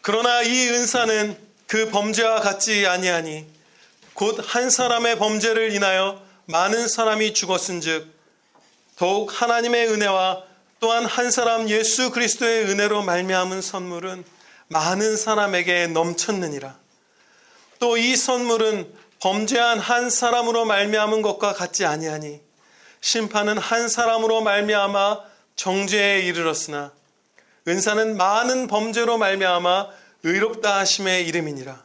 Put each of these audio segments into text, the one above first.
그러나 이 은사는 그 범죄와 같지 아니하니 곧 한 사람의 범죄를 인하여 많은 사람이 죽었은즉 더욱 하나님의 은혜와 또한 한 사람 예수 그리스도의 은혜로 말미암은 선물은 많은 사람에게 넘쳤느니라. 또 이 선물은 범죄한 한 사람으로 말미암은 것과 같지 아니하니 심판은 한 사람으로 말미암아 정죄에 이르렀으나 은사는 많은 범죄로 말미암아 의롭다 하심의 이름이니라.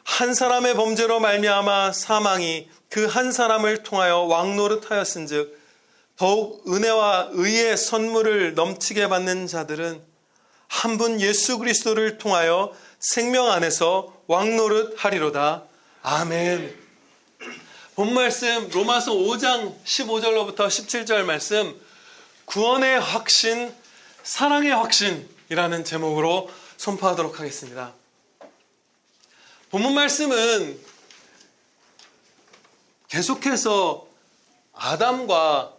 한 사람의 범죄로 말미암아 사망이 그 한 사람을 통하여 왕노릇하였은즉 더욱 은혜와 의의 선물을 넘치게 받는 자들은 한 분 예수 그리스도를 통하여 생명 안에서 왕노릇하리로다. 아멘. 본 말씀 로마서 5장 15절로부터 17절 말씀, 구원의 확신, 사랑의 확신이라는 제목으로 선포하도록 하겠습니다. 본문 말씀은 계속해서 아담과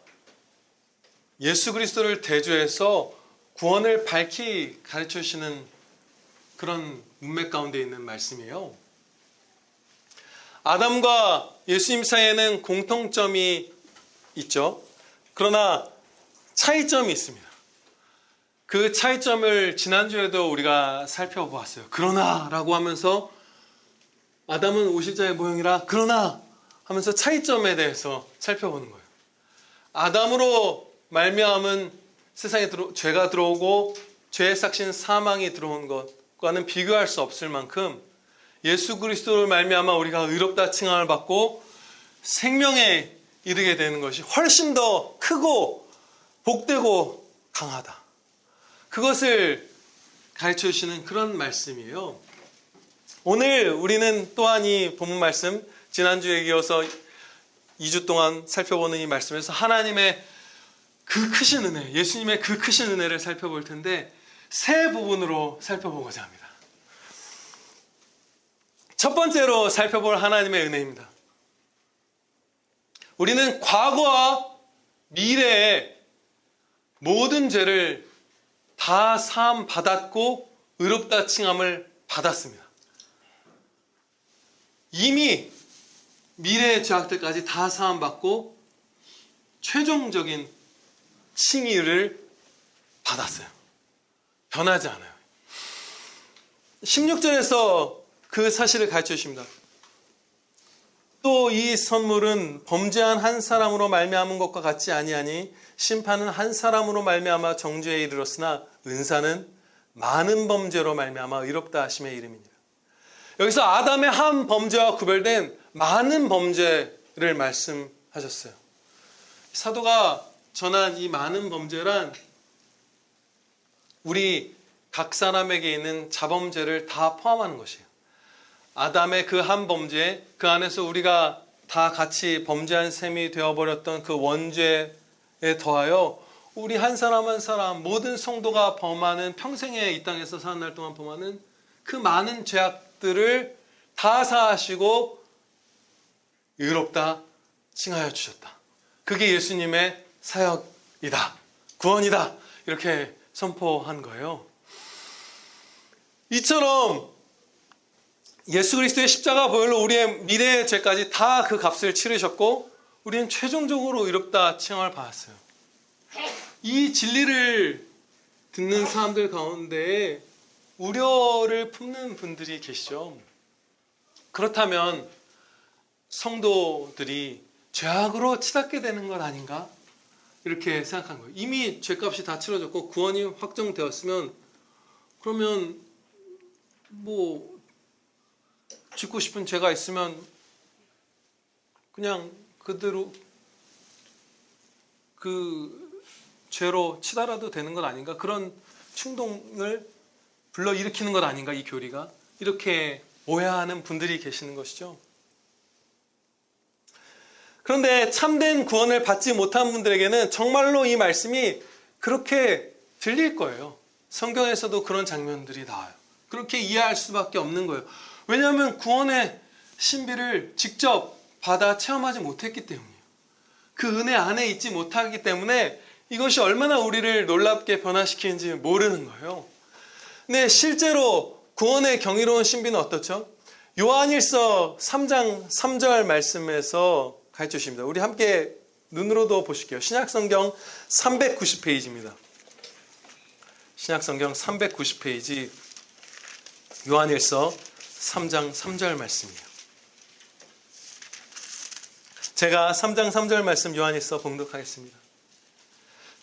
예수 그리스도를 대조해서 구원을 밝히 가르쳐 주시는 그런 문맥 가운데 있는 말씀이에요. 아담과 예수님 사이에는 공통점이 있죠. 그러나 차이점이 있습니다. 그 차이점을 지난주에도 우리가 살펴보았어요. 그러나 라고 하면서 아담은 오실자의 모형이라 그러나 하면서 차이점에 대해서 살펴보는 거예요. 아담으로 말미암은 세상에 죄가 들어오고 죄의 삭신 사망이 들어온 것과는 비교할 수 없을 만큼 예수 그리스도를 말미암아 우리가 의롭다 칭함을 받고 생명에 이르게 되는 것이 훨씬 더 크고 복되고 강하다. 그것을 가르쳐 주시는 그런 말씀이에요. 오늘 우리는 또한 이 본문 말씀, 지난주에 이어서 2주 동안 살펴보는 이 말씀에서 하나님의 그 크신 은혜, 예수님의 그 크신 은혜를 살펴볼 텐데 세 부분으로 살펴보고자 합니다. 첫 번째로 살펴볼 하나님의 은혜입니다. 우리는 과거와 미래의 모든 죄를 다 사함 받았고 의롭다 칭함을 받았습니다. 이미 미래의 죄악들까지 다 사함 받고 최종적인 칭의를 받았어요. 변하지 않아요. 16절에서 그 사실을 가르쳐 주십니다. 또 이 선물은 범죄한 한 사람으로 말미암은 것과 같지 아니하니 심판은 한 사람으로 말미암아 정죄에 이르렀으나 은사는 많은 범죄로 말미암아 의롭다 하심의 이름이니라. 여기서 아담의 한 범죄와 구별된 많은 범죄를 말씀하셨어요. 사도가 전한 이 많은 범죄란 우리 각 사람에게 있는 자범죄를 다 포함하는 것이에요. 아담의 그 한 범죄, 그 안에서 우리가 다 같이 범죄한 셈이 되어버렸던 그 원죄에 더하여 우리 한 사람 한 사람 모든 성도가 범하는, 평생에 이 땅에서 사는 날 동안 범하는 그 많은 죄악들을 다 사하시고 의롭다 칭하여 주셨다. 그게 예수님의 사역이다, 구원이다, 이렇게 선포한 거예요. 이처럼 예수 그리스도의 십자가 보혈로 우리의 미래의 죄까지 다 그 값을 치르셨고 우리는 최종적으로 의롭다 칭함을 받았어요. 이 진리를 듣는 사람들 가운데 우려를 품는 분들이 계시죠. 그렇다면 성도들이 죄악으로 치닫게 되는 것 아닌가? 이렇게 생각한 거예요. 이미 죄값이 다 치러졌고 구원이 확정되었으면 그러면 뭐 짓고 싶은 죄가 있으면 그냥 그대로 그 죄로 치달아도 되는 것 아닌가? 그런 충동을 불러일으키는 것 아닌가? 이 교리가 이렇게 오해하는 분들이 계시는 것이죠. 그런데 참된 구원을 받지 못한 분들에게는 정말로 이 말씀이 그렇게 들릴 거예요. 성경에서도 그런 장면들이 나와요. 그렇게 이해할 수밖에 없는 거예요. 왜냐하면 구원의 신비를 직접 받아 체험하지 못했기 때문이에요. 그 은혜 안에 있지 못하기 때문에 이것이 얼마나 우리를 놀랍게 변화시키는지 모르는 거예요. 근데 실제로 구원의 경이로운 신비는 어떻죠? 요한일서 3장 3절 말씀에서 가르쳐 주십니다. 우리 함께 눈으로도 보실게요. 신약성경 390페이지입니다. 신약성경 390페이지 요한일서 3장 3절 말씀이에요. 제가 3장 3절 말씀 요한일서 봉독하겠습니다.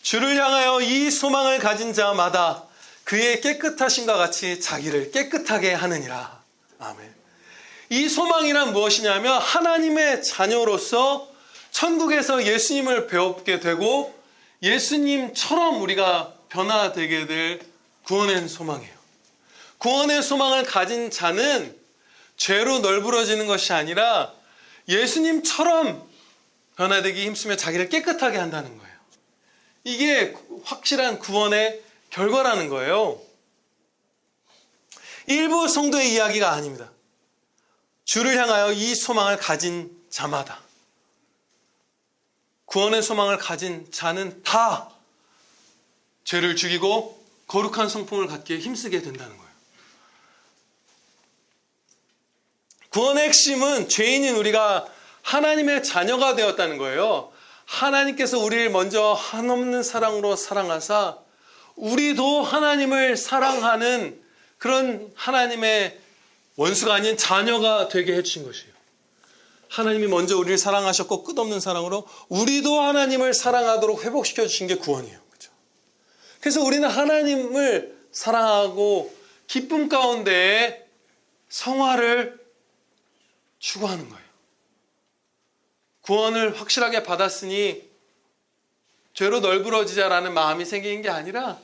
주를 향하여 이 소망을 가진 자마다 그의 깨끗하심과 같이 자기를 깨끗하게 하느니라. 아멘. 이 소망이란 무엇이냐면 하나님의 자녀로서 천국에서 예수님을 배우게 되고 예수님처럼 우리가 변화되게 될 구원의 소망이에요. 구원의 소망을 가진 자는 죄로 널브러지는 것이 아니라 예수님처럼 변화되기 힘쓰며 자기를 깨끗하게 한다는 거예요. 이게 확실한 구원의 결과라는 거예요. 일부 성도의 이야기가 아닙니다. 주를 향하여 이 소망을 가진 자마다, 구원의 소망을 가진 자는 다 죄를 죽이고 거룩한 성품을 갖기에 힘쓰게 된다는 거예요. 구원의 핵심은 죄인인 우리가 하나님의 자녀가 되었다는 거예요. 하나님께서 우리를 먼저 한없는 사랑으로 사랑하사 우리도 하나님을 사랑하는 그런 하나님의 원수가 아닌 자녀가 되게 해주신 것이에요. 하나님이 먼저 우리를 사랑하셨고 끝없는 사랑으로 우리도 하나님을 사랑하도록 회복시켜 주신 게 구원이에요. 그렇죠? 그래서 우리는 하나님을 사랑하고 기쁨 가운데 성화를 추구하는 거예요. 구원을 확실하게 받았으니 죄로 널브러지자라는 마음이 생기는 게 아니라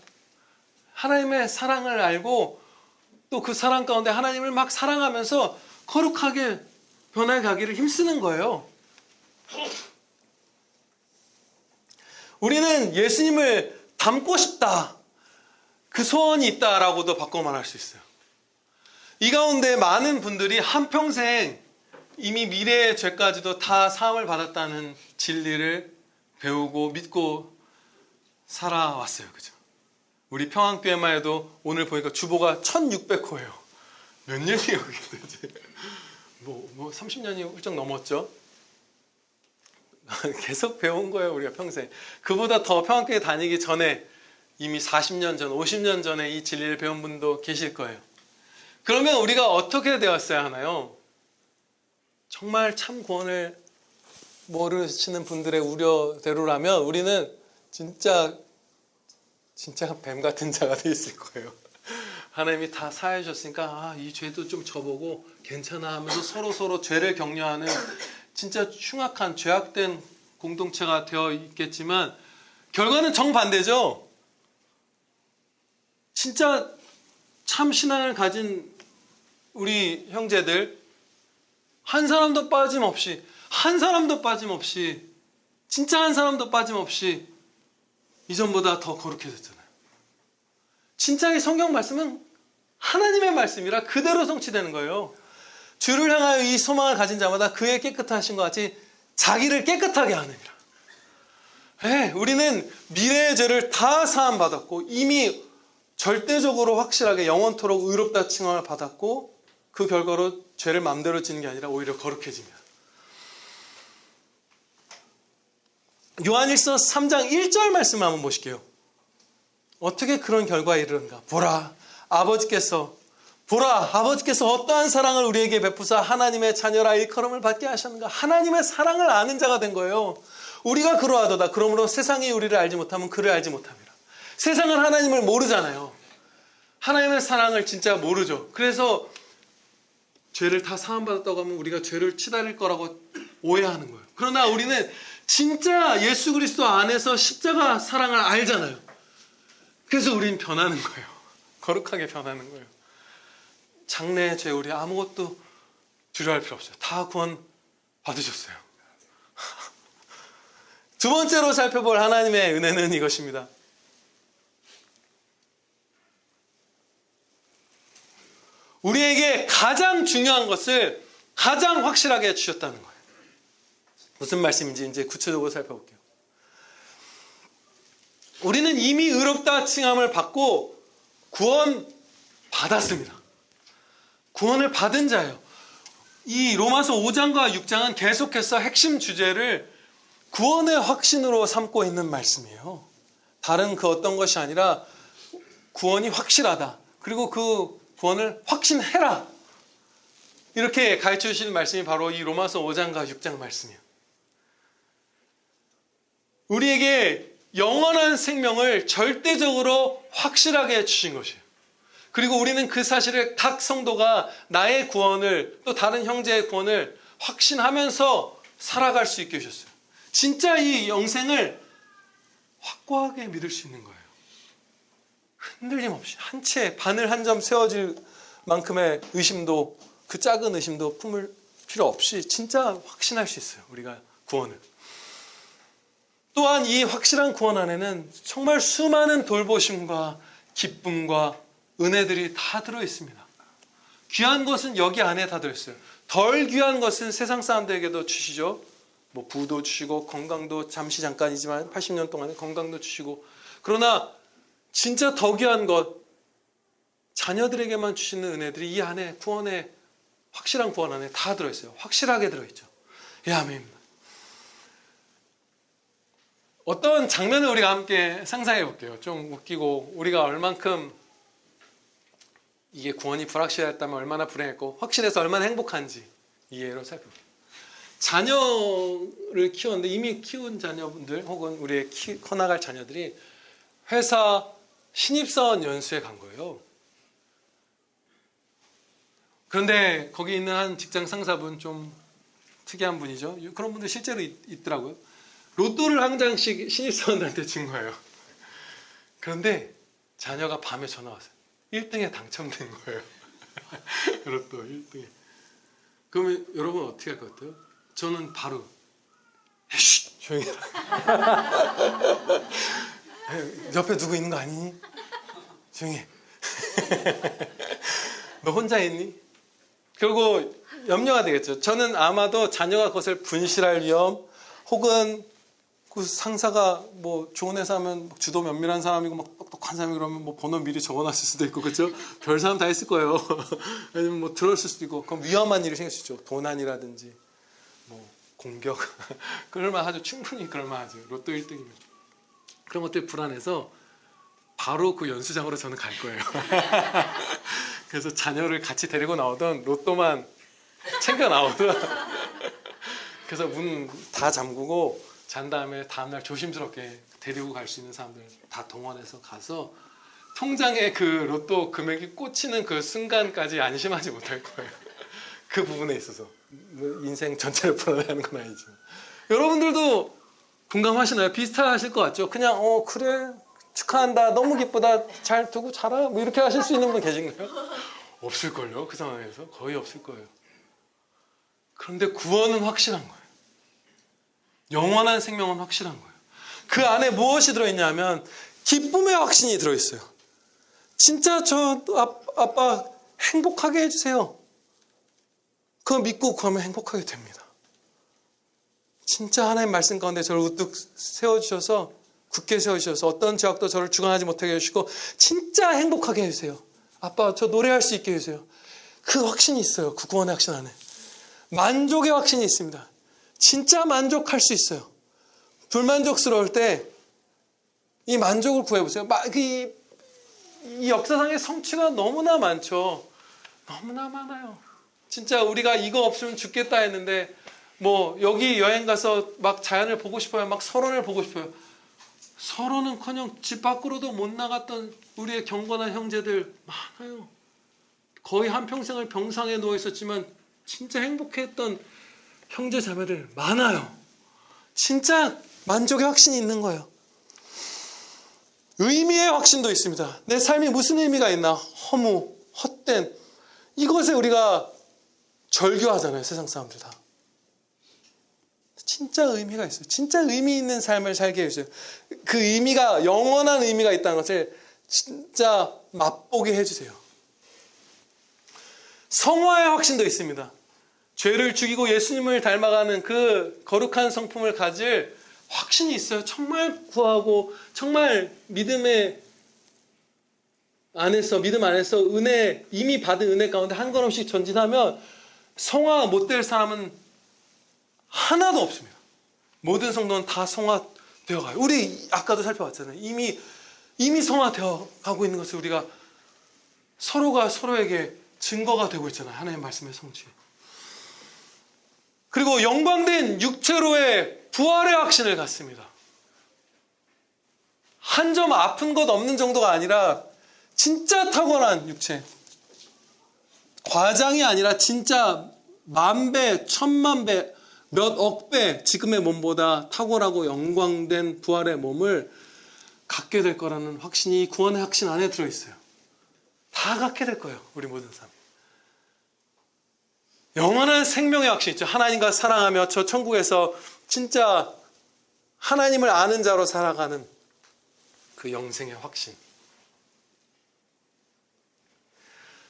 하나님의 사랑을 알고 또 그 사랑 가운데 하나님을 막 사랑하면서 거룩하게 변해 가기를 힘쓰는 거예요. 우리는 예수님을 닮고 싶다, 그 소원이 있다라고도 바꿔 말할 수 있어요. 이 가운데 많은 분들이 한평생 이미 미래의 죄까지도 다 사함을 받았다는 진리를 배우고 믿고 살아왔어요. 그죠? 우리 평안교회만 해도 오늘 보니까 주보가 1600호예요. 몇 년이에요, 그게 도대체? 뭐 30년이 훌쩍 넘었죠? 계속 배운 거예요, 우리가 평생. 그보다 더 평안교회 다니기 전에 이미 40년 전, 50년 전에 이 진리를 배운 분도 계실 거예요. 그러면 우리가 어떻게 되었어야 하나요? 정말 참 구원을 모르시는 분들의 우려대로라면 우리는 진짜 뱀 같은 자가 돼 있을 거예요. 하나님이 다 사해 주셨으니까 이 죄도 좀 져보고 괜찮아 하면서 서로 죄를 격려하는 진짜 흉악한 죄악된 공동체가 되어 있겠지만 결과는 정반대죠. 진짜 참 신앙을 가진 우리 형제들 한 사람도 빠짐없이 진짜 한 사람도 빠짐없이 이전보다 더 거룩해졌잖아요. 진짜 이 성경 말씀은 하나님의 말씀이라 그대로 성취되는 거예요. 주를 향하여 이 소망을 가진 자마다 그의 깨끗하신 것 같이 자기를 깨끗하게 하느니라. 네, 우리는 미래의 죄를 다 사함 받았고 이미 절대적으로 확실하게 영원토록 의롭다 칭함을 받았고 그 결과로 죄를 마음대로 지는 게 아니라 오히려 거룩해집니다. 요한일서 3장 1절 말씀 한번 보실게요. 어떻게 그런 결과에 이르는가? 보라, 아버지께서 어떠한 사랑을 우리에게 베푸사 하나님의 자녀라 일컬음을 받게 하셨는가? 하나님의 사랑을 아는 자가 된 거예요. 우리가 그러하도다. 그러므로 세상이 우리를 알지 못하면 그를 알지 못함이라. 세상은 하나님을 모르잖아요. 하나님의 사랑을 진짜 모르죠. 그래서 죄를 다 사함받았다고 하면 우리가 죄를 치달을 거라고 오해하는 거예요. 그러나 우리는 진짜 예수 그리스도 안에서 십자가 사랑을 알잖아요. 그래서 우리는 변하는 거예요. 거룩하게 변하는 거예요. 장래의 죄 우리 아무것도 두려워할 필요 없어요. 다 구원 받으셨어요. 두 번째로 살펴볼 하나님의 은혜는 이것입니다. 우리에게 가장 중요한 것을 가장 확실하게 주셨다는 거예요. 무슨 말씀인지 이제 구체적으로 살펴볼게요. 우리는 이미 의롭다 칭함을 받고 구원 받았습니다. 구원을 받은 자예요. 이 로마서 5장과 6장은 계속해서 핵심 주제를 구원의 확신으로 삼고 있는 말씀이에요. 다른 그 어떤 것이 아니라 구원이 확실하다. 그리고 그 구원을 확신해라. 이렇게 가르쳐 주시는 말씀이 바로 이 로마서 5장과 6장 말씀이에요. 우리에게 영원한 생명을 절대적으로 확실하게 주신 것이에요. 그리고 우리는 그 사실을 각 성도가 나의 구원을 또 다른 형제의 구원을 확신하면서 살아갈 수 있게 해주셨어요. 진짜 이 영생을 확고하게 믿을 수 있는 거예요. 흔들림 없이 한 채 바늘 한 점 세워질 만큼의 의심도, 그 작은 의심도 품을 필요 없이 진짜 확신할 수 있어요. 우리가 구원을. 또한 이 확실한 구원 안에는 정말 수많은 돌보심과 기쁨과 은혜들이 다 들어있습니다. 귀한 것은 여기 안에 다 들어있어요. 덜 귀한 것은 세상 사람들에게도 주시죠. 뭐 부도 주시고 건강도 잠시 잠깐이지만 80년 동안에 건강도 주시고, 그러나 진짜 더 귀한 것, 자녀들에게만 주시는 은혜들이 이 안에 구원의 확실한 구원 안에 다 들어있어요. 확실하게 들어있죠. 예, 아멘. 어떤 장면을 우리가 함께 상상해 볼게요. 좀 웃기고 우리가 얼만큼 이게 구원이 불확실했다면 얼마나 불행했고 확실해서 얼마나 행복한지 이해로 살펴볼게요. 자녀를 키웠는데 이미 키운 자녀분들 혹은 우리의 커나갈 자녀들이 회사 신입사원 연수에 간 거예요. 그런데 거기 있는 한 직장 상사분, 좀 특이한 분이죠. 그런 분들 실제로 있더라고요. 로또를 한 장씩 신입사원들한테 준 거예요. 그런데 자녀가 밤에 전화 왔어요. 1등에 당첨된 거예요. 로또 1등에. 그러면 여러분 어떻게 할 것 같아요? 저는 바로 쉿! 조용히 해라. 옆에 누구 있는 거 아니니? 조용히 해. 너 혼자 있니? 그리고 염려가 되겠죠. 저는 아마도 자녀가 그것을 분실할 위험, 혹은 그 상사가 뭐 좋은 회사 하면 주도 면밀한 사람이고 막 똑똑한 사람이 그러면 뭐 번호 미리 적어놨을 수도 있고, 그렇죠? 별 사람 다 있을 거예요. 아니면 뭐 들었을 수도 있고, 그럼 위험한 일이 생길 수 있죠. 도난이라든지 뭐 공격. 그럴만하죠. 충분히 그럴만하죠. 로또 1등이면. 그런 것들이 불안해서 바로 그 연수장으로 저는 갈 거예요. 그래서 자녀를 같이 데리고 나오던 로또만 챙겨 나오던. 그래서 문 다 잠그고 잔 다음에 다음날 조심스럽게 데리고 갈 수 있는 사람들 다 동원해서 가서 통장에 그 로또 금액이 꽂히는 그 순간까지 안심하지 못할 거예요. 그 부분에 있어서. 인생 전체를 풀어내는 건 아니지만. 여러분들도 공감하시나요? 비슷하실 것 같죠? 그냥 그래 축하한다, 너무 기쁘다, 잘 두고 자라, 뭐 이렇게 하실 수 있는 분 계신가요? 없을걸요. 그 상황에서 거의 없을 거예요. 그런데 구원은 확실한 거예요. 영원한 생명은 확실한 거예요. 그 안에 무엇이 들어있냐면 기쁨의 확신이 들어있어요. 진짜 저 아빠 행복하게 해주세요. 그거 믿고 구하면 행복하게 됩니다. 진짜 하나님 말씀 가운데 저를 우뚝 세워주셔서, 굳게 세워주셔서 어떤 죄악도 저를 주관하지 못하게 해주시고 진짜 행복하게 해주세요. 아빠 저 노래할 수 있게 해주세요. 그 확신이 있어요. 그 구원의 확신 안에 만족의 확신이 있습니다. 진짜 만족할 수 있어요. 불만족스러울 때 이 만족을 구해보세요. 이 역사상의 성취가 너무나 많죠. 너무나 많아요. 진짜 우리가 이거 없으면 죽겠다 했는데 뭐 여기 여행 가서 막 자연을 보고 싶어요. 막 설원을 보고 싶어요. 설원은커녕 집 밖으로도 못 나갔던 우리의 경건한 형제들 많아요. 거의 한평생을 병상에 누워 있었지만 진짜 행복했던 형제 자매들 많아요. 진짜 만족의 확신이 있는 거예요. 의미의 확신도 있습니다. 내 삶이 무슨 의미가 있나? 허무, 헛된 이것에 우리가 절규하잖아요. 세상 사람들 다. 진짜 의미가 있어요. 진짜 의미 있는 삶을 살게 해주세요. 그 의미가, 영원한 의미가 있다는 것을 진짜 맛보게 해주세요. 성화의 확신도 있습니다. 죄를 죽이고 예수님을 닮아가는 그 거룩한 성품을 가질 확신이 있어요. 정말 구하고 정말 믿음의 안에서, 믿음 안에서 은혜, 이미 받은 은혜 가운데 한 걸음씩 전진하면 성화 못 될 사람은 하나도 없습니다. 모든 성도는 다 성화되어 가요. 우리 아까도 살펴봤잖아요. 이미 성화되어 가고 있는 것을 우리가 서로가 서로에게 증거가 되고 있잖아요. 하나님의 말씀의 성취. 그리고 영광된 육체로의 부활의 확신을 갖습니다. 한 점 아픈 것 없는 정도가 아니라 진짜 탁월한 육체. 과장이 아니라 진짜 10,000배, 10,000,000배, 몇억 배 지금의 몸보다 탁월하고 영광된 부활의 몸을 갖게 될 거라는 확신이 구원의 확신 안에 들어있어요. 다 갖게 될 거예요. 우리 모든 사람. 영원한 생명의 확신 있죠. 하나님과 사랑하며 저 천국에서 진짜 하나님을 아는 자로 살아가는 그 영생의 확신.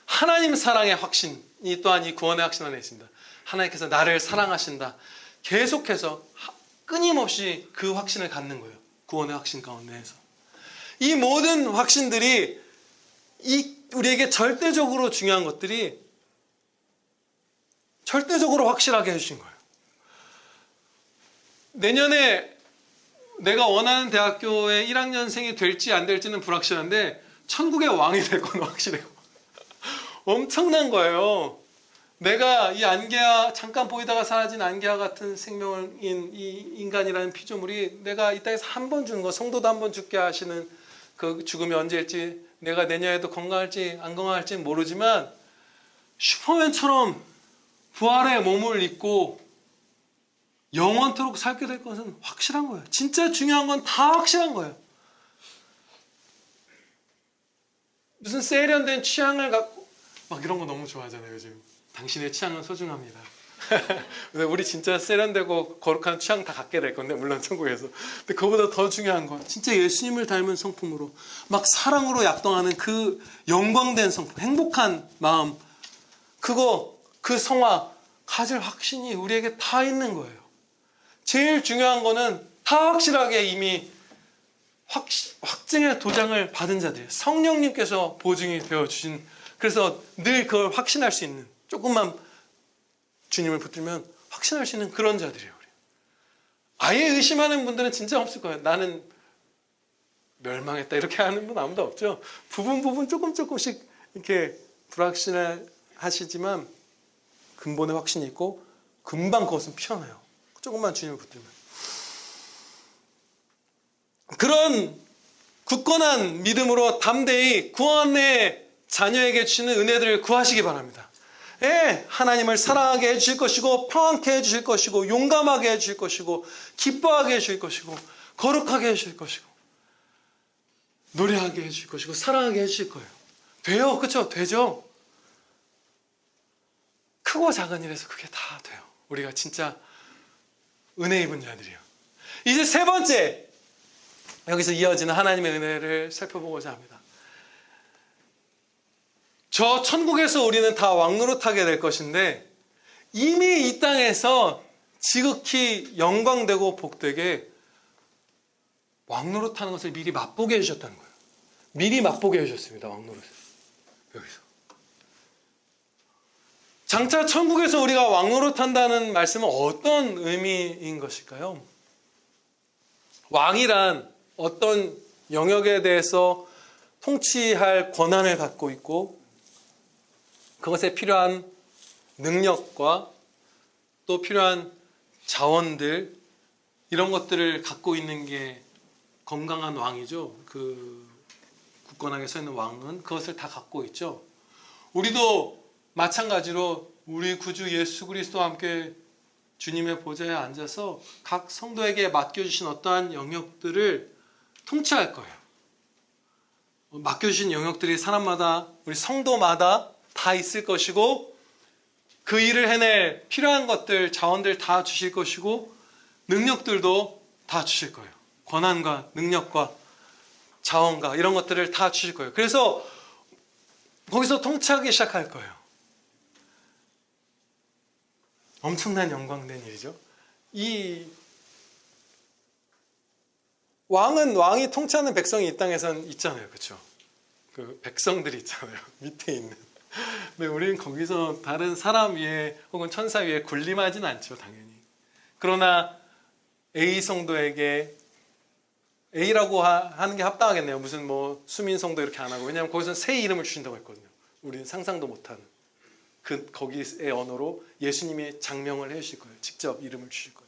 하나님 사랑의 확신이 또한 이 구원의 확신 안에 있습니다. 하나님께서 나를 사랑하신다. 계속해서 끊임없이 그 확신을 갖는 거예요. 구원의 확신 가운데에서. 이 모든 확신들이 우리에게 절대적으로 중요한 것들이 절대적으로 확실하게 해주신 거예요. 내년에 내가 원하는 대학교의 1학년생이 될지 안 될지는 불확실한데 천국의 왕이 될 건 확실해요. 엄청난 거예요. 내가 이 안개와 잠깐 보이다가 사라진 안개와 같은 생명인 이 인간이라는 피조물이 내가 이 땅에서 한 번 주는 거, 성도도 한 번 죽게 하시는 그 죽음이 언제일지, 내가 내년에도 건강할지 안 건강할지 모르지만 슈퍼맨처럼 부활의 몸을 입고 영원토록 살게 될 것은 확실한 거예요. 진짜 중요한 건 다 확실한 거예요. 무슨 세련된 취향을 갖고 막 이런 거 너무 좋아하잖아요. 요즘 당신의 취향은 소중합니다. 우리 진짜 세련되고 거룩한 취향 다 갖게 될 건데, 물론 천국에서. 근데 그거보다 더 중요한 건 진짜 예수님을 닮은 성품으로 막 사랑으로 약동하는 그 영광된 성품, 행복한 마음, 그 성화 가질 확신이 우리에게 다 있는 거예요. 제일 중요한 거는 다 확실하게 이미 확증의 도장을 받은 자들이에요. 성령님께서 보증이 되어주신, 그래서 늘 그걸 확신할 수 있는, 조금만 주님을 붙들면 확신할 수 있는 그런 자들이에요. 우리. 아예 의심하는 분들은 진짜 없을 거예요. 나는 멸망했다 이렇게 하는 분 아무도 없죠. 부분 조금씩 이렇게 불확신을 하시지만 근본의 확신이 있고 금방 그것은 피어나요. 조금만 주님을 붙들면. 그런 굳건한 믿음으로 담대히 구원의 자녀에게 주시는 은혜들을 구하시기 바랍니다. 예, 하나님을 사랑하게 해주실 것이고, 평안케 해주실 것이고, 용감하게 해주실 것이고, 기뻐하게 해주실 것이고, 거룩하게 해주실 것이고, 노래하게 해주실 것이고, 사랑하게 해주실 거예요. 돼요. 그렇죠? 되죠? 크고 작은 일에서 그게 다 돼요. 우리가 진짜 은혜 입은 자들이에요. 이제 세 번째, 여기서 이어지는 하나님의 은혜를 살펴보고자 합니다. 저 천국에서 우리는 다 왕노릇하게 될 것인데, 이미 이 땅에서 지극히 영광되고 복되게 왕노릇하는 것을 미리 맛보게 해주셨다는 거예요. 미리 맛보게 해주셨습니다. 왕노릇을. 여기서. 장차 천국에서 우리가 왕노릇한다는 말씀은 어떤 의미인 것일까요? 왕이란 어떤 영역에 대해서 통치할 권한을 갖고 있고, 그것에 필요한 능력과 또 필요한 자원들, 이런 것들을 갖고 있는 게 건강한 왕이죠. 그 굳건하게 서 있는 왕은 그것을 다 갖고 있죠. 우리도 마찬가지로 우리 구주 예수 그리스도와 함께 주님의 보좌에 앉아서 각 성도에게 맡겨주신 어떠한 영역들을 통치할 거예요. 맡겨주신 영역들이 사람마다, 우리 성도마다 다 있을 것이고, 그 일을 해낼 필요한 것들, 자원들 다 주실 것이고, 능력들도 다 주실 거예요. 권한과 능력과 자원과 이런 것들을 다 주실 거예요. 그래서 거기서 통치하기 시작할 거예요. 엄청난 영광된 일이죠. 이 왕이 통치하는 백성이 이 땅에선 있잖아요. 그렇죠? 그 백성들이 있잖아요. 밑에 있는. 근데 우리는 거기서 다른 사람 위에 혹은 천사 위에 군림하진 않죠, 당연히. 그러나 A 성도에게 A라고 하는 게 합당하겠네요. 무슨 뭐 수민 성도 이렇게 안 하고. 왜냐하면 거기서 새 이름을 주신다고 했거든요. 우리는 상상도 못하는 거기의 언어로 예수님이 장명을 해주실 거예요. 직접 이름을 주실 거예요.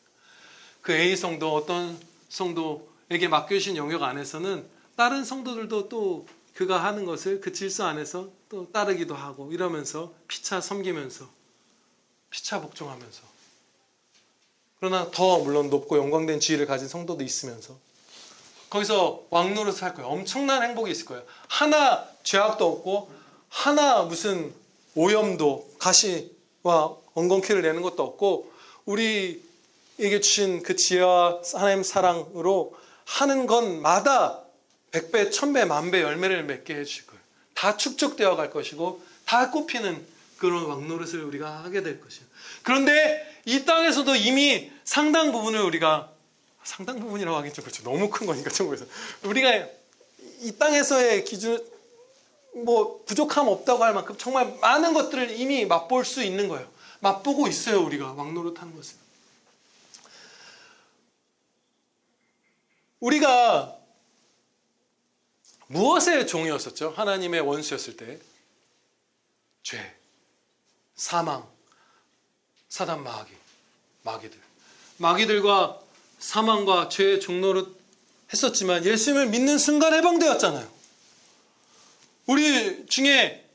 그 A 성도, 어떤 성도에게 맡겨주신 영역 안에서는 다른 성도들도 또 그가 하는 것을 그 질서 안에서 또 따르기도 하고 이러면서 피차 섬기면서 피차 복종하면서, 그러나 더 물론 높고 영광된 지위를 가진 성도도 있으면서 거기서 왕노릇을 살 거예요. 엄청난 행복이 있을 거예요. 하나 죄악도 없고 하나 무슨 오염도 가시와 엉겅퀴를 내는 것도 없고 우리에게 주신 그 지혜와 하나님 사랑으로 하는 것마다 100배, 1000배, 만배 열매를 맺게 해주실 거예요. 다 축적되어 갈 것이고 다 꽃피는 그런 왕노릇을 우리가 하게 될 것이에요. 그런데 이 땅에서도 이미 상당 부분을 우리가, 상당 부분이라고 하긴 좀 그렇죠. 너무 큰 거니까 좀 그래서 우리가 이 땅에서의 기준 뭐 부족함 없다고 할 만큼 정말 많은 것들을 이미 맛볼 수 있는 거예요. 맛보고 있어요. 우리가 왕노릇 하는 것을. 우리가 무엇의 종이었었죠? 하나님의 원수였을 때. 죄, 사망, 사단 마귀들과 사망과 죄의 종노릇 했었지만 예수님을 믿는 순간 해방되었잖아요. 우리 중에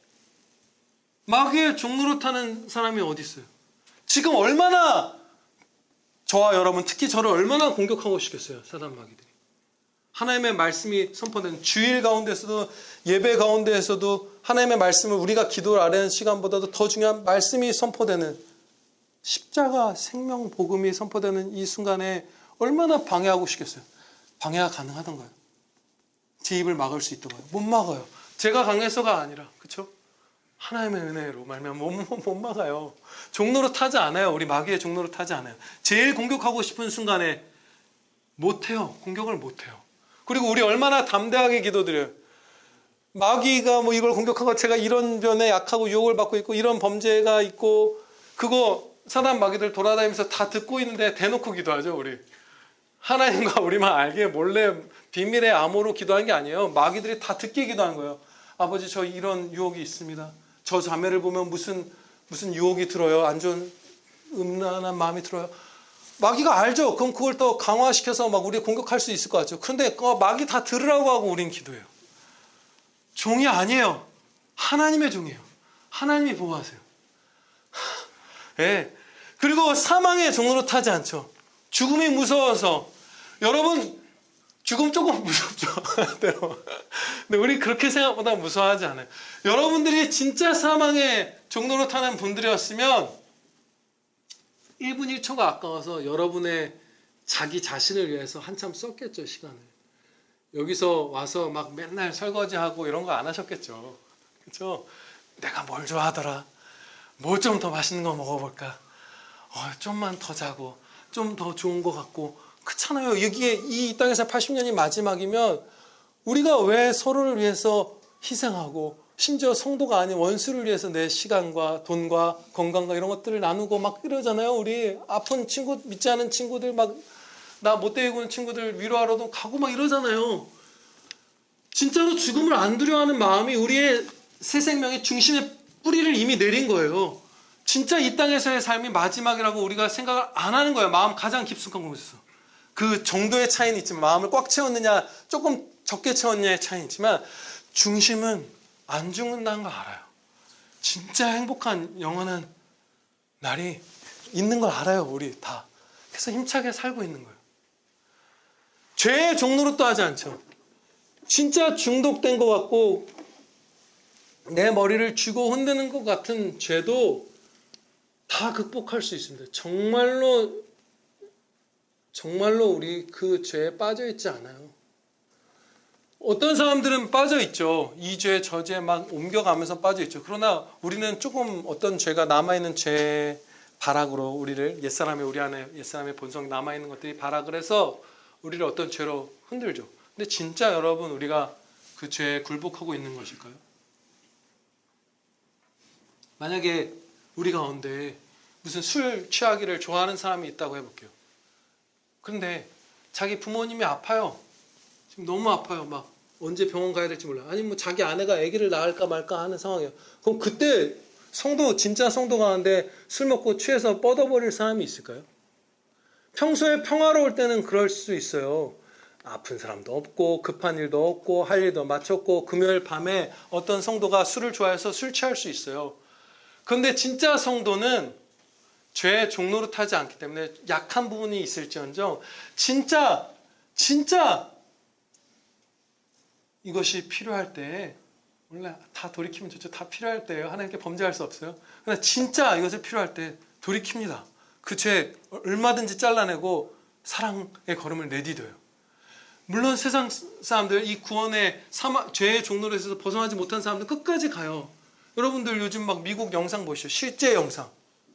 마귀의 종노릇하는 사람이 어디 있어요? 지금 얼마나 저와 여러분, 특히 저를 얼마나 공격하고 싶겠어요, 사단 마귀들이. 하나님의 말씀이 선포되는 주일 가운데서도 예배 가운데에서도 하나님의 말씀을 우리가 기도를 아뢰는 시간보다도 더 중요한 말씀이 선포되는 십자가 생명 복음이 선포되는 이 순간에 얼마나 방해하고 싶겠어요. 방해가 가능하던가요? 제 입을 막을 수 있던가요? 못 막아요. 제가 강해서가 아니라, 그렇죠? 하나님의 은혜로 말미암아 못 막아요. 종로로 타지 않아요. 우리 마귀의 종로로 타지 않아요. 제일 공격하고 싶은 순간에 못해요. 공격을 못해요. 그리고 우리 얼마나 담대하게 기도드려요. 마귀가 뭐 이걸 공격하고 제가 이런 변에 약하고 유혹을 받고 있고 이런 범죄가 있고 그거 사단 마귀들 돌아다니면서 다 듣고 있는데 대놓고 기도하죠. 우리 하나님과 우리만 알게 몰래 비밀의 암호로 기도한 게 아니에요. 마귀들이 다 듣게 기도한 거예요. 아버지, 저 이런 유혹이 있습니다. 저 자매를 보면 무슨 유혹이 들어요. 안 좋은 음란한 마음이 들어요. 마귀가 알죠. 그럼 그걸 또 강화시켜서 막 우리 공격할 수 있을 것 같죠. 그런데 마귀 다 들으라고 하고 우린 기도해요. 종이 아니에요. 하나님의 종이에요. 하나님이 보호하세요. 네. 그리고 사망의 종으로 타지 않죠. 죽음이 무서워서. 여러분, 죽음 조금 무섭죠. 근데 우리 그렇게 생각보다 무서워하지 않아요. 여러분들이 진짜 사망의 종로로 타는 분들이었으면 1분 1초가 아까워서 여러분의 자기 자신을 위해서 한참 썼겠죠, 시간을. 여기서 와서 막 맨날 설거지하고 이런 거 안 하셨겠죠. 그렇죠? 내가 뭘 좋아하더라. 뭐 좀 더 맛있는 거 먹어볼까. 좀만 더 자고 좀 더 좋은 거 같고. 그렇잖아요. 여기에 이 땅에서 80년이 마지막이면 우리가 왜 서로를 위해서 희생하고 심지어 성도가 아닌 원수를 위해서 내 시간과 돈과 건강과 이런 것들을 나누고 막 이러잖아요. 우리 아픈 친구, 믿지 않은 친구들 막 나 못 데리고 있는 친구들 위로하러도 가고 막 이러잖아요. 진짜로 죽음을 안 두려워하는 마음이 우리의 새 생명의 중심에 뿌리를 이미 내린 거예요. 진짜 이 땅에서의 삶이 마지막이라고 우리가 생각을 안 하는 거예요. 마음 가장 깊숙한 곳에서. 그 정도의 차이는 있지만 마음을 꽉 채웠느냐 조금 적게 채웠느냐의 차이는 있지만 중심은 안 죽는다는 걸 알아요. 진짜 행복한 영원한 날이 있는 걸 알아요. 우리 다. 그래서 힘차게 살고 있는 거예요. 죄의 종로로 하지 않죠. 진짜 중독된 것 같고 내 머리를 쥐고 흔드는 것 같은 죄도 다 극복할 수 있습니다. 정말로 우리 그 죄에 빠져 있지 않아요. 어떤 사람들은 빠져 있죠. 이 죄, 저 죄 막 옮겨가면서 빠져 있죠. 그러나 우리는 조금 어떤 죄가 남아있는 죄 발악으로 우리를 우리 안에 옛사람의 본성이 남아있는 것들이 발악을 해서 우리를 어떤 죄로 흔들죠. 근데 진짜 여러분 우리가 그 죄에 굴복하고 있는 것일까요? 만약에 우리 가운데 무슨 술 취하기를 좋아하는 사람이 있다고 해볼게요. 그런데 자기 부모님이 아파요. 지금 너무 아파요. 막 언제 병원 가야 될지 몰라요. 아니면 뭐 자기 아내가 아기를 낳을까 말까 하는 상황이에요. 그럼 그때 진짜 성도가 하는데 술 먹고 취해서 뻗어버릴 사람이 있을까요? 평소에 평화로울 때는 그럴 수 있어요. 아픈 사람도 없고 급한 일도 없고 할 일도 마쳤고 금요일 밤에 어떤 성도가 술을 좋아해서 술 취할 수 있어요. 그런데 진짜 성도는 죄의 종로로 타지 않기 때문에 약한 부분이 있을지언정 진짜 이것이 필요할 때, 원래 다 돌이키면 좋죠. 다 필요할 때예요. 하나님께 범죄할 수 없어요. 그러나 진짜 이것을 필요할 때 돌이킵니다. 그 죄 얼마든지 잘라내고 사랑의 걸음을 내디뎌요. 물론 세상 사람들, 이 구원의 죄의 종로로 해서 벗어나지 못한 사람들 끝까지 가요. 여러분들 요즘 막 미국 영상 보시죠. 실제 영상.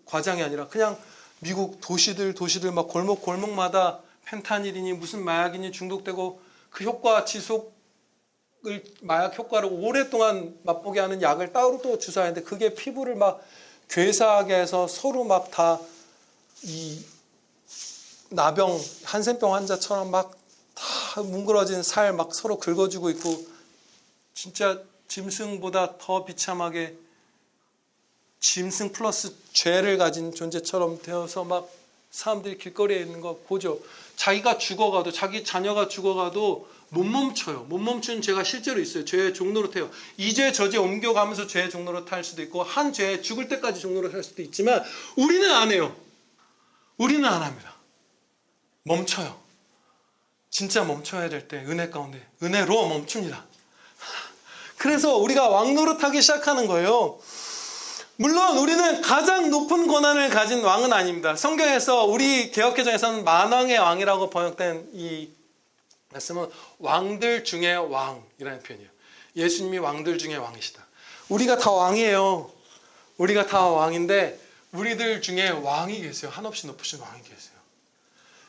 과장이 아니라 그냥 미국 도시들 막 골목마다 펜타닐이니 무슨 마약이니 중독되고 그 효과 마약 효과를 오랫동안 맛보게 하는 약을 따로 또 주사하는데 그게 피부를 막 괴사하게 해서 서로 막 다 이 나병 한센병 환자처럼 막 다 뭉그러진 살 막 서로 긁어주고 있고 진짜 짐승보다 더 비참하게 짐승 플러스 죄를 가진 존재처럼 되어서 막 사람들이 길거리에 있는 거 보죠. 자기가 죽어가도 자기 자녀가 죽어가도 못 멈춰요. 못 멈추는 죄가 실제로 있어요. 죄의 종로로 타요. 이 죄 저 죄 옮겨가면서 죄의 종로로 탈 수도 있고 한 죄 죽을 때까지 종로로 탈 수도 있지만 우리는 안 해요. 우리는 안 합니다. 멈춰요. 진짜 멈춰야 될 때 은혜 가운데 은혜로 멈춥니다. 그래서 우리가 왕노릇하기 시작하는 거예요. 물론 우리는 가장 높은 권한을 가진 왕은 아닙니다. 성경에서 우리 개역개정에서는 만왕의 왕이라고 번역된 이 말씀은 왕들 중에 왕이라는 표현이에요. 예수님이 왕들 중에 왕이시다. 우리가 다 왕이에요. 우리가 다 왕인데 우리들 중에 왕이 계세요. 한없이 높으신 왕이 계세요.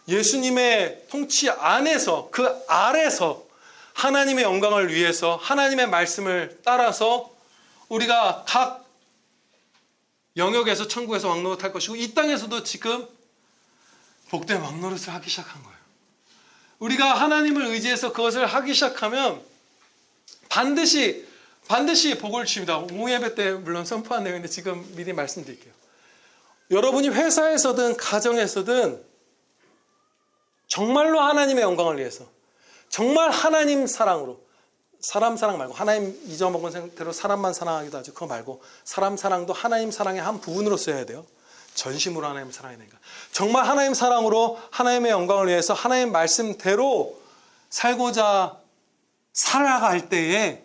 예수님의 통치 안에서 그 아래서 하나님의 영광을 위해서 하나님의 말씀을 따라서 우리가 각 영역에서 천국에서 왕노릇 할 것이고 이 땅에서도 지금 복된 왕노릇을 하기 시작한 거예요. 우리가 하나님을 의지해서 그것을 하기 시작하면 반드시 복을 주십니다. 오예배 때 물론 선포한 내용인데 지금 미리 말씀드릴게요. 여러분이 회사에서든 가정에서든 정말로 하나님의 영광을 위해서 정말 하나님 사랑으로 사람 사랑 말고 하나님 잊어먹은 상태로 사람만 사랑하기도 하죠. 그거 말고 사람 사랑도 하나님 사랑의 한 부분으로 써야 돼요. 전심으로 하나님 사랑해야 되니까. 정말 하나님 사랑으로 하나님의 영광을 위해서 하나님 말씀대로 살고자 살아갈 때에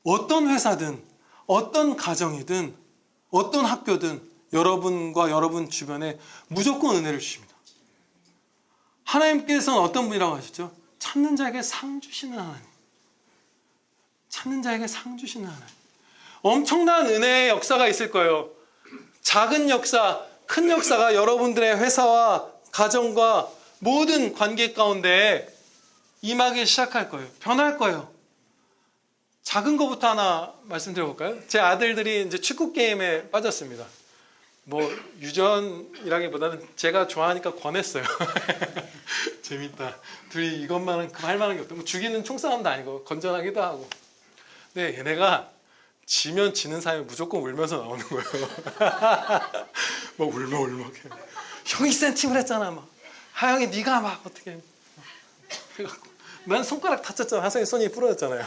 어떤 회사든 어떤 가정이든 어떤 학교든 여러분과 여러분 주변에 무조건 은혜를 주십니다. 하나님께서는 어떤 분이라고 하셨죠? 찾는 자에게 상 주시는 하나님. 찾는 자에게 상 주시는 하나님. 엄청난 은혜의 역사가 있을 거예요. 작은 역사, 큰 역사가 여러분들의 회사와 가정과 모든 관계 가운데 임하기 시작할 거예요. 변할 거예요. 작은 것부터 하나 말씀드려볼까요? 제 아들들이 이제 축구 게임에 빠졌습니다. 뭐 유전이라기보다는 제가 좋아하니까 권했어요. 재밌다. 둘이 이것만은 할 만한 게 없다. 뭐 죽이는 총싸움도 아니고 건전하기도 하고. 근데 얘네가 지면 지는 사람이 무조건 울면서 나오는 거예요. 막 울먹. 형이 센팅을 했잖아. 막 하영이 네가 막 어떻게. 난 손가락 다쳤잖아. 하성이 손이 부러졌잖아요.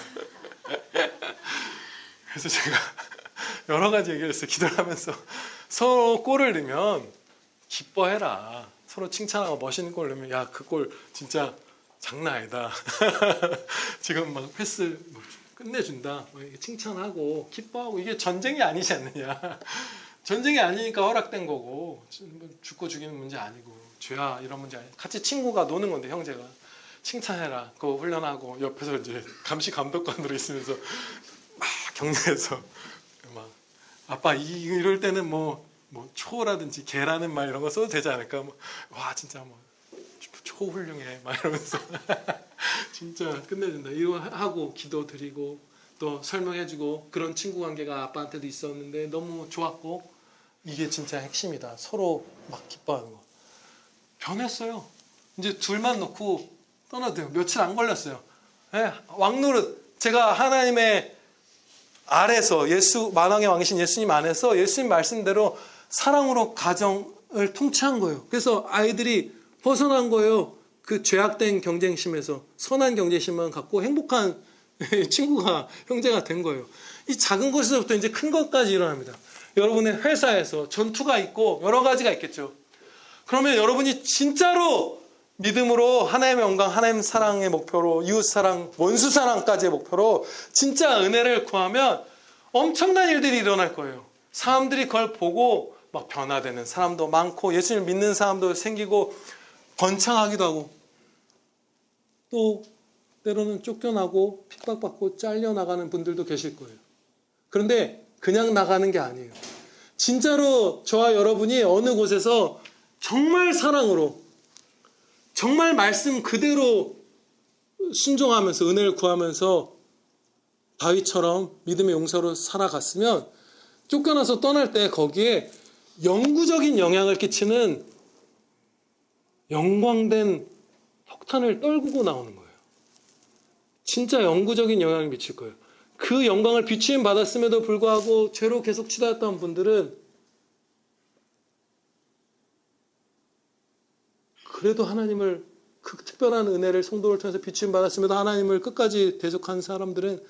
그래서 제가 여러 가지 얘기를 했어요. 기도를 하면서 서로 골을 넣으면 기뻐해라. 서로 칭찬하고 멋있는 골 넣으면 야, 그 골 진짜 장난 아니다. 지금 막 패스 끝내준다. 칭찬하고 기뻐하고 이게 전쟁이 아니지 않느냐. 전쟁이 아니니까 허락된 거고 죽고 죽이는 문제 아니고 죄야 이런 문제 아니고 같이 친구가 노는 건데 형제가 칭찬해라. 그거 훈련하고 옆에서 이제 감시 감독관으로 있으면서 막 격려해서 막 아빠 이럴 때는 뭐 초라든지 개라는 말 이런 거 써도 되지 않을까? 와 진짜 뭐 초훌륭해 막 이러면서 진짜 끝내준다. 이거 하고 기도 드리고 또 설명해주고 그런 친구 관계가 아빠한테도 있었는데 너무 좋았고 이게 진짜 핵심이다. 서로 막 기뻐하는 거. 변했어요. 이제 둘만 놓고 떠나도 돼요. 며칠 안 걸렸어요. 네, 왕노릇 제가 하나님의 아래서 만왕의 왕이신 예수님 안에서 예수님 말씀대로 사랑으로 가정을 통치한 거예요. 그래서 아이들이 벗어난 거예요. 그 죄악된 경쟁심에서 선한 경쟁심만 갖고 행복한 친구가 형제가 된 거예요. 이 작은 것에서부터 이제 큰 것까지 일어납니다. 여러분의 회사에서 전투가 있고 여러 가지가 있겠죠. 그러면 여러분이 진짜로 믿음으로 하나님의 영광, 하나님 사랑의 목표로 이웃 사랑, 원수 사랑까지의 목표로 진짜 은혜를 구하면 엄청난 일들이 일어날 거예요. 사람들이 그걸 보고 막 변화되는 사람도 많고 예수님을 믿는 사람도 생기고 번창하기도 하고 또 때로는 쫓겨나고 핍박받고 잘려나가는 분들도 계실 거예요. 그런데 그냥 나가는 게 아니에요. 진짜로 저와 여러분이 어느 곳에서 정말 사랑으로 정말 말씀 그대로 순종하면서 은혜를 구하면서 다윗처럼 믿음의 용사로 살아갔으면 쫓겨나서 떠날 때 거기에 영구적인 영향을 끼치는 영광된 폭탄을 떨구고 나오는 거예요. 진짜 영구적인 영향을 미칠 거예요. 그 영광을 비추임 받았음에도 불구하고 죄로 계속 치닫았던 분들은 그래도 하나님을 그 특별한 은혜를 성도를 통해서 비추임 받았음에도 하나님을 끝까지 대적한 사람들은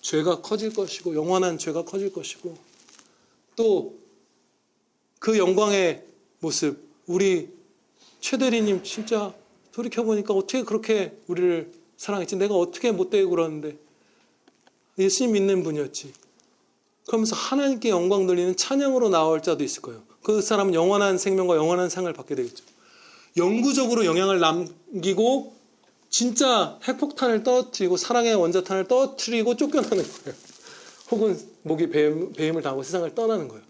죄가 커질 것이고 영원한 죄가 커질 것이고 또 그 영광의 모습 우리 최대리님 진짜 돌이켜보니까 어떻게 그렇게 우리를 사랑했지? 내가 어떻게 못되고 그러는데 예수님 믿는 분이었지. 그러면서 하나님께 영광 돌리는 찬양으로 나올 자도 있을 거예요. 그 사람은 영원한 생명과 영원한 상을 받게 되겠죠. 영구적으로 영향을 남기고 진짜 핵폭탄을 떨어뜨리고 사랑의 원자탄을 떨어뜨리고 쫓겨나는 거예요. 혹은 목이 배임을 당하고 세상을 떠나는 거예요.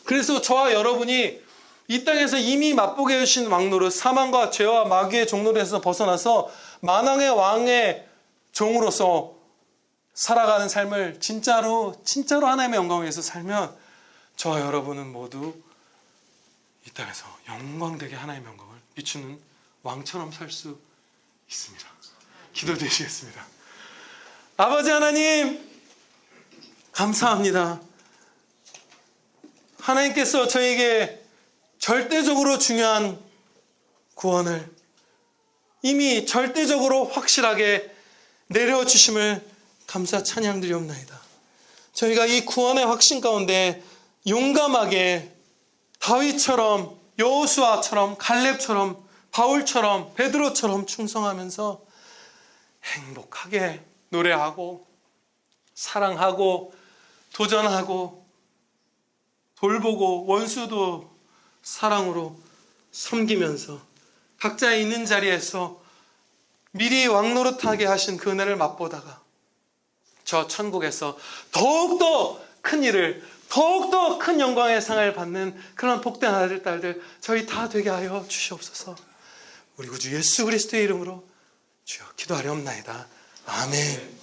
그래서 저와 여러분이 이 땅에서 이미 맛보게 해주신 왕노릇 사망과 죄와 마귀의 종노릇에서 벗어나서 만왕의 왕의 종으로서 살아가는 삶을 진짜로 하나님의 영광을 위해서 살면 저와 여러분은 모두 이 땅에서 영광되게 하나님의 영광을 비추는 왕처럼 살 수 있습니다. 기도드리시겠습니다. 아버지 하나님 감사합니다. 하나님께서 저에게 절대적으로 중요한 구원을 이미 절대적으로 확실하게 내려주심을 감사 찬양드리옵나이다. 저희가 이 구원의 확신 가운데 용감하게 다윗처럼 여호수아처럼 갈렙처럼 바울처럼 베드로처럼 충성하면서 행복하게 노래하고 사랑하고 도전하고 돌보고 원수도 사랑으로 섬기면서 각자의 있는 자리에서 미리 왕노릇하게 하신 그 은혜를 맛보다가 저 천국에서 더욱더 큰 일을 더욱더 큰 영광의 상을 받는 그런 복된 아들 딸들 저희 다 되게 하여 주시옵소서. 우리 구주 예수 그리스도의 이름으로 주여 기도하려옵나이다. 아멘.